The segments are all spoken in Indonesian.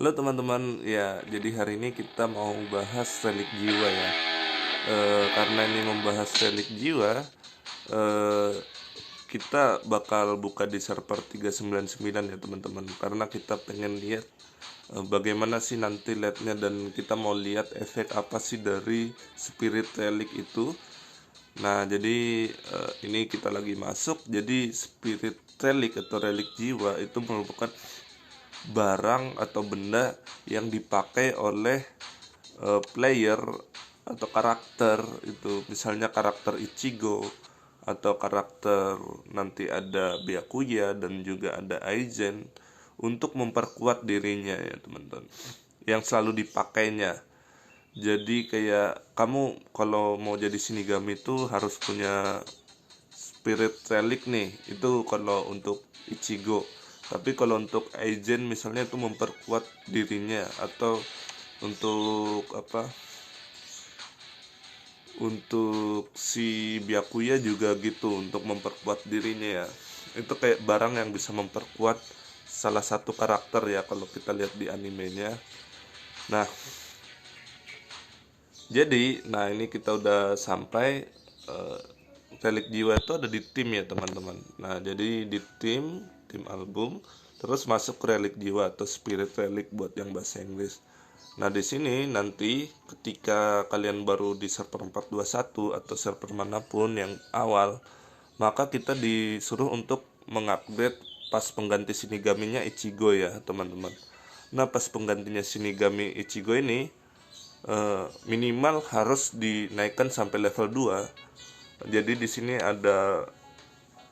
Halo teman-teman, ya jadi hari ini kita mau bahas relik jiwa ya. Karena ini membahas relik jiwa, eh, kita bakal buka di server 399 ya teman-teman. Karena kita pengen lihat bagaimana sih nanti liatnya, dan kita mau lihat efek apa sih dari spirit relik itu. Nah jadi ini kita lagi masuk. Jadi spirit relik atau relik jiwa itu merupakan barang atau benda yang dipakai oleh player atau karakter. Itu misalnya karakter Ichigo atau karakter nanti ada Byakuya dan juga ada Aizen, untuk memperkuat dirinya ya teman-teman, yang selalu dipakainya. Jadi kayak kamu kalau mau jadi Shinigami itu harus punya spirit relic nih, itu kalau untuk Ichigo. Tapi kalau untuk Aizen misalnya itu memperkuat dirinya, atau untuk apa, untuk si Byakuya juga gitu, untuk memperkuat dirinya ya. Itu kayak barang yang bisa memperkuat salah satu karakter ya kalau kita lihat di animenya. Nah jadi ini kita udah sampai. eh, Relik jiwa itu ada di tim ya teman-teman. Nah jadi di tim album, terus masuk ke relik jiwa atau spirit relik buat yang bahasa Inggris. Nah di sini nanti ketika kalian baru di server 421 atau server manapun yang awal, maka kita disuruh untuk mengupgrade pas pengganti Shinigaminya Ichigo ya teman-teman. Nah pas penggantinya Shinigami Ichigo ini minimal harus dinaikkan sampai level 2. Jadi di sini ada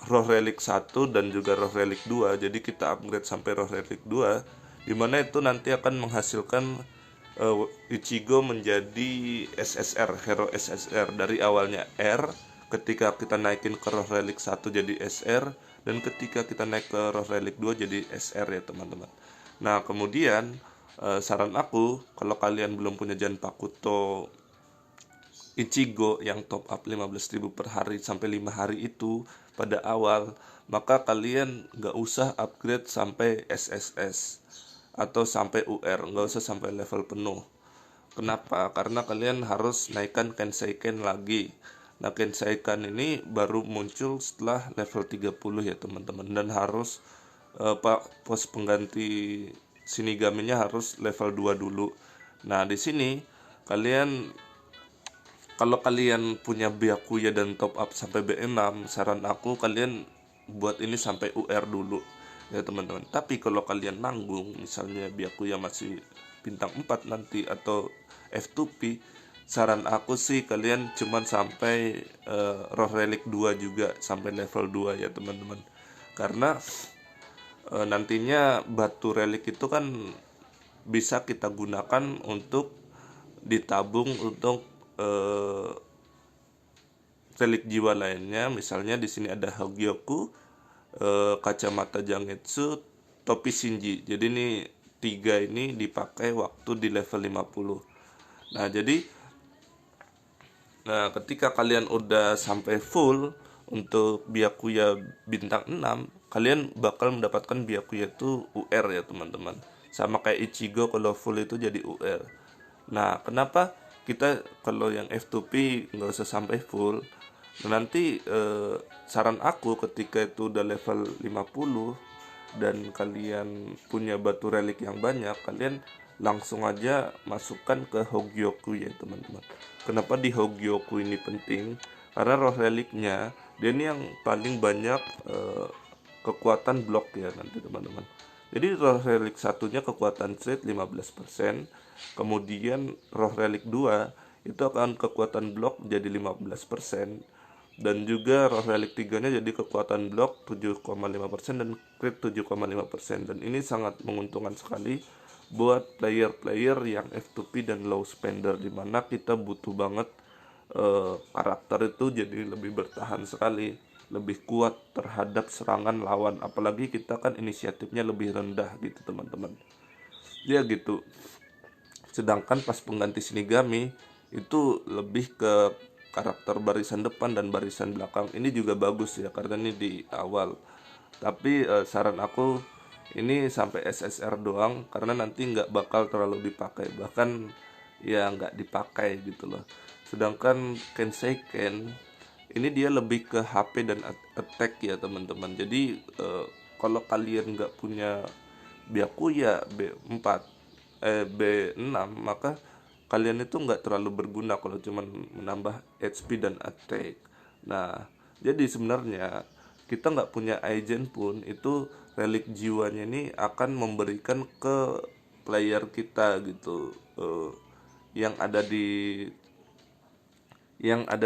roh relik 1 dan juga roh relik 2. Jadi kita upgrade sampai roh relik 2, dimana itu nanti akan menghasilkan Ichigo menjadi SSR, hero SSR. Dari awalnya R, ketika kita naikin ke roh relik 1 jadi SR, dan ketika kita naik ke roh relik 2 jadi SR ya teman-teman. Nah kemudian saran aku, kalau kalian belum punya Janpakuto Ichigo yang top up 15.000 per hari sampai 5 hari itu pada awal, maka kalian nggak usah upgrade sampai SSS atau sampai UR, nggak usah sampai level penuh. Kenapa? Karena kalian harus naikkan Kenseiken lagi. Nah Kenseiken ini baru muncul setelah level 30 ya teman-teman, dan harus pos pengganti Shinigaminya harus level 2 dulu. Nah di sini kalian, kalau kalian punya Byakuya dan top up sampai B6, saran aku kalian buat ini sampai UR dulu ya teman-teman. Tapi kalau kalian nanggung, misalnya Byakuya masih bintang 4 nanti atau F2P, saran aku sih kalian cuman sampai roh relik 2 juga, sampai level 2 ya teman-teman. Karena nantinya batu relik itu kan bisa kita gunakan untuk ditabung untuk relik jiwa lainnya. Misalnya di sini ada Hogyoku, kacamata Jangetsu, topi Shinji. Jadi ini tiga ini dipakai waktu di level 50. Nah jadi ketika kalian udah sampai full untuk Byakuya bintang 6, kalian bakal mendapatkan Byakuya itu UR ya teman-teman. Sama kayak Ichigo, kalau full itu jadi UR. Nah kenapa kita kalau yang F2P nggak usah sampai full? Nah, nanti saran aku ketika itu udah level 50 dan kalian punya batu relik yang banyak, kalian langsung aja masukkan ke Hogyoku ya teman-teman. Kenapa di Hogyoku ini penting? Karena roh reliknya dia ini yang paling banyak kekuatan blok ya nanti teman-teman. Jadi roh relik satunya kekuatan straight 15%, kemudian roh relik 2 itu akan kekuatan blok jadi 15%, dan juga roh relik 3-nya jadi kekuatan blok 7,5% dan crit 7,5%. Dan ini sangat menguntungkan sekali buat player-player yang F2P dan low spender, dimana kita butuh banget karakter itu jadi lebih bertahan sekali, lebih kuat terhadap serangan lawan, apalagi kita kan inisiatifnya lebih rendah gitu teman-teman ya gitu. Sedangkan pas pengganti Shinigami itu lebih ke karakter barisan depan dan barisan belakang. Ini juga bagus ya karena ini di awal. Tapi saran aku ini sampai SSR doang, karena nanti nggak bakal terlalu dipakai, bahkan ya nggak dipakai gitu loh. Sedangkan Kensei Ken ini dia lebih ke HP dan attack ya teman-teman. Jadi kalau kalian nggak punya Byakuya B4 B6, maka kalian itu nggak terlalu berguna kalau cuman menambah HP dan attack. Nah, jadi sebenarnya kita nggak punya Aizen pun, itu relik jiwanya ini akan memberikan ke player kita gitu, yang ada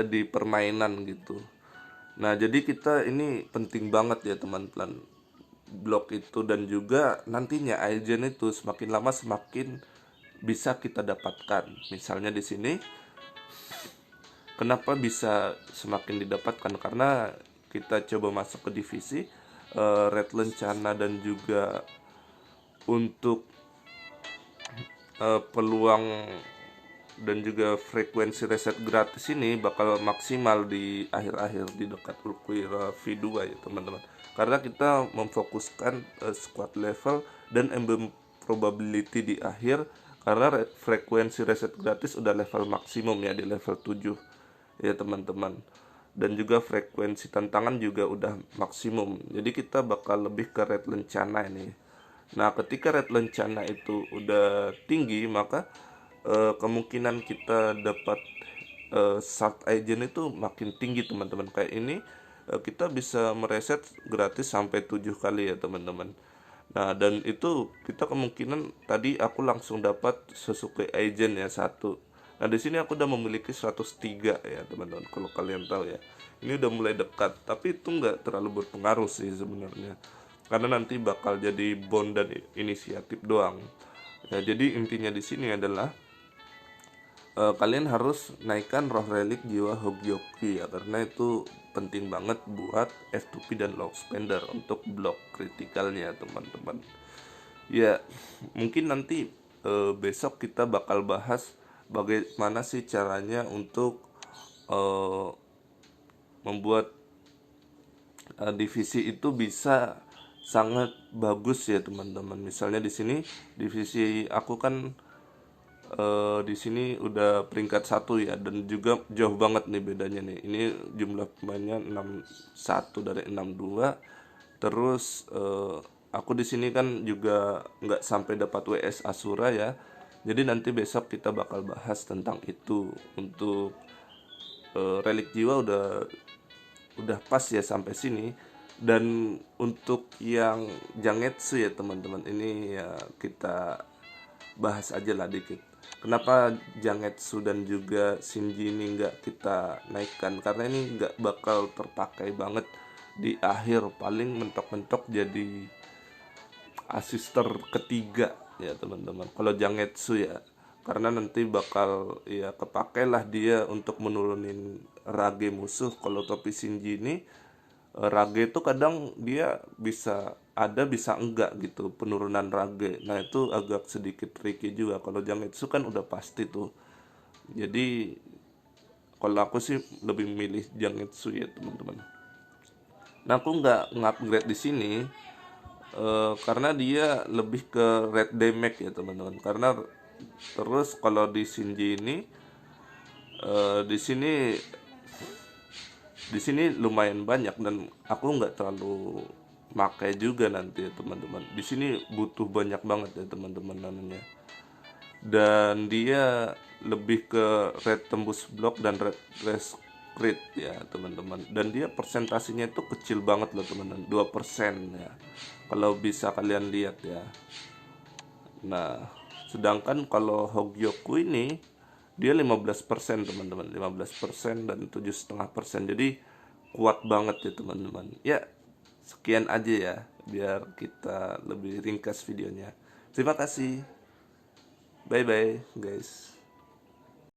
di permainan gitu. Nah, jadi kita ini penting banget ya teman-teman, blok itu. Dan juga nantinya Aizen itu semakin lama semakin bisa kita dapatkan. Misalnya di sini kenapa bisa semakin didapatkan, karena kita coba masuk ke divisi Red Lencana, dan juga untuk peluang dan juga frekuensi reset gratis ini bakal maksimal di akhir-akhir di dekat Ulquira V2 ya teman-teman, karena kita memfokuskan squad level dan emblem probability di akhir, karena frekuensi reset gratis udah level maksimum ya di level 7 ya teman-teman, dan juga frekuensi tantangan juga udah maksimum. Jadi kita bakal lebih ke red lencana ini. Nah, ketika red lencana itu udah tinggi, maka kemungkinan kita dapat Salt Agent itu makin tinggi teman-teman. Kayak ini kita bisa mereset gratis sampai 7 kali ya teman-teman. Nah, dan itu kita kemungkinan tadi aku langsung dapat Sasuke Agent ya satu. Nah, di sini aku udah memiliki 103 ya teman-teman. Kalau kalian tahu ya, ini udah mulai dekat, tapi itu nggak terlalu berpengaruh sih sebenarnya, karena nanti bakal jadi bond dan inisiatif doang. Ya, jadi intinya di sini adalah kalian harus naikkan roh relik jiwa Hogyoki ya, karena itu penting banget buat F2P dan Lock Spender untuk blok kritikalnya teman-teman. Ya, mungkin nanti besok kita bakal bahas bagaimana sih caranya untuk eh, membuat divisi itu bisa sangat bagus ya teman-teman. Misalnya di sini divisi aku kan di sini udah peringkat 1 ya, dan juga jauh banget nih bedanya nih. Ini jumlah pemainnya 61 dari 62. Terus aku di sini kan juga nggak sampai dapat WS Asura ya. Jadi nanti besok kita bakal bahas tentang itu. Untuk relik jiwa udah pas ya sampai sini. Dan untuk yang Jangetsu ya teman-teman, ini ya kita bahas aja lah dikit. Kenapa Jangetsu dan juga Shinji ini nggak kita naikkan, karena ini nggak bakal terpakai banget di akhir, paling mentok-mentok jadi asister ketiga ya teman-teman kalau Jangetsu ya, karena nanti bakal ya kepakailah dia untuk menurunin rage musuh. Kalau topi Shinji ini rage itu kadang dia bisa ada bisa enggak gitu penurunan rage. Nah, itu agak sedikit tricky juga. Kalau Jangetsu kan udah pasti tuh. Jadi kalau aku sih lebih milih Jangetsu ya teman-teman. Nah, aku nggak ngupgrade di sini karena dia lebih ke red damage ya teman-teman. Karena terus kalau di Shinji ini di sini lumayan banyak, dan aku nggak terlalu pakai juga nanti ya teman-teman. Di sini butuh banyak banget ya teman-teman namanya. Dan dia lebih ke red tembus blok dan red rest crit ya teman-teman. Dan dia persentasenya itu kecil banget loh teman-teman, 2% ya. Kalau bisa kalian lihat ya. Nah, sedangkan kalau Hogyoku ini dia 15% teman-teman, 15% dan 7,5%. Jadi kuat banget ya teman-teman. Ya, sekian aja ya biar kita lebih ringkas videonya. Terima kasih. Bye bye guys.